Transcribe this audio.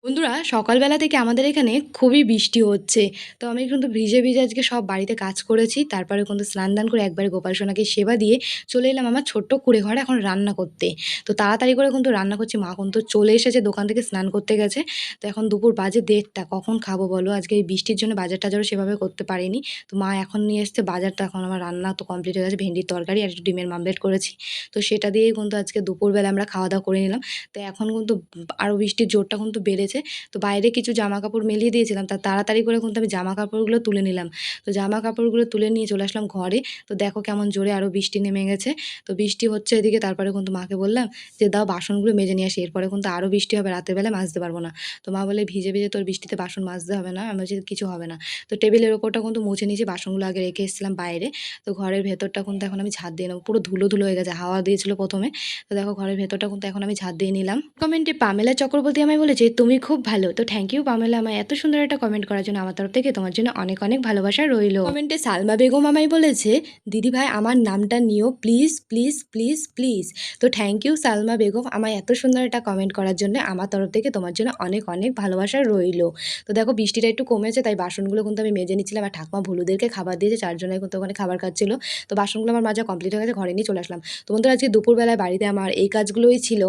বন্ধুরা, সকালবেলা থেকে আমাদের এখানে খুবই বৃষ্টি হচ্ছে। তো আমি কিন্তু ভিজে, ভিজে আজকে সব বাড়িতে কাজ করেছি। তারপরে কিন্তু স্নান-দান করে একবারে গোপাল সোনাকে সেবা দিয়ে চলে এলাম আমার ছোট্ট কুঁড়ে ঘরে এখন রান্না করতে। তো তাড়াতাড়ি করে কিন্তু রান্না করছি। মা কিন্তু চলে এসেছে, দোকান থেকে স্নান করতে গেছে। তো এখন দুপুর বাজে ১:৩০। কখন খাবো বলো? আজকে এই বৃষ্টির জন্য বাজার-টাজারও সেভাবে করতে পারিনি। তো মা এখন নিয়ে এসছে বাজার। তো এখন আমার রান্না তো কমপ্লিট হয়ে গেছে। ভেন্ডির তরকারি আর একটু ডিমের মামলেট করেছি। তো সেটা দিয়েই কিন্তু আজকে দুপুরবেলা আমরা খাওয়া-দাওয়া করে নিলাম। তো এখন কিন্তু আরও বৃষ্টির জোরটা কিন্তু বেড়েছে। তো বাইরে কিছু জামাকাপড় মেলিয়ে দিয়েছিলাম, তা তাড়াতাড়ি করে কিন্তু আমি জামাকাপড়গুলো তুলে নিলাম। তো জামাকাপড়গুলো তুলে নিয়ে চলে আসলাম ঘরে। তো দেখো কেমন জোরে আরও বৃষ্টি নেমে গেছে। তো বৃষ্টি হচ্ছে এদিকে, তারপরে কিন্তু মাকে বললাম যে দাও বাসনগুলো মেজে নিয়ে আসি, এরপরে কিন্তু আরও বৃষ্টি হবে, রাতের বেলায় মাজতে পারবো না। তো মা বলে ভিজে ভিজে তোর বৃষ্টিতে বাসন মাজতে হবে না। আমি বলছি কিছু হবে না। তো টেবিলের ওপরটা কিন্তু মুছে নিয়েছি, বাসনগুলো আগে রেখে এসেছিলাম বাইরে। তো ঘরের ভেতরটা কিন্তু এখন আমি ঝাঁট দিয়ে নেবো, পুরো ধুলো ধুলো হয়ে গেছে, হাওয়া দিয়েছিল প্রথমে। তো দেখো ঘরের ভেতরটা কিন্তু এখন আমি ঝাঁট দিয়ে নিলাম। কমেন্টে পামেলা চক্রবর্তী আমায় বলেছে তুমি খুব ভালো। তো থ্যাংক ইউ পামেলা আমায় এত সুন্দর একটা কমেন্ট করার জন্য। আমার তরফ থেকে তোমার জন্য অনেক অনেক ভালোবাসা রইলো। কমেন্টে সালমা বেগম আমায় বলেছে দিদি ভাই আমার নামটা নিও প্লিজ প্লিজ প্লিজ প্লিজ। তো থ্যাংক ইউ সালমা বেগম আমায় এত সুন্দর একটা কমেন্ট করার জন্য। আমার তরফ থেকে তোমার জন্য অনেক অনেক ভালোবাসা রইলো। তো দেখো বৃষ্টিটা একটু কমেছে, তাই বাসনগুলো কিন্তু আমি মেজে নিচ্ছিলাম। আর ঠাকুমা ভুলুদেরকে খাবার দিয়েছে, 4 জনের কিন্তু ওখানে খাবার খাচ্ছিল। তো বাসনগুলো আমার মাজা কমপ্লিট হয়ে গেছে, ঘরে নিয়ে চলে আসলাম। তো বন্ধুরা আজকে দুপুরবেলায় বাড়িতে আমার এই কাজগুলোই ছিল।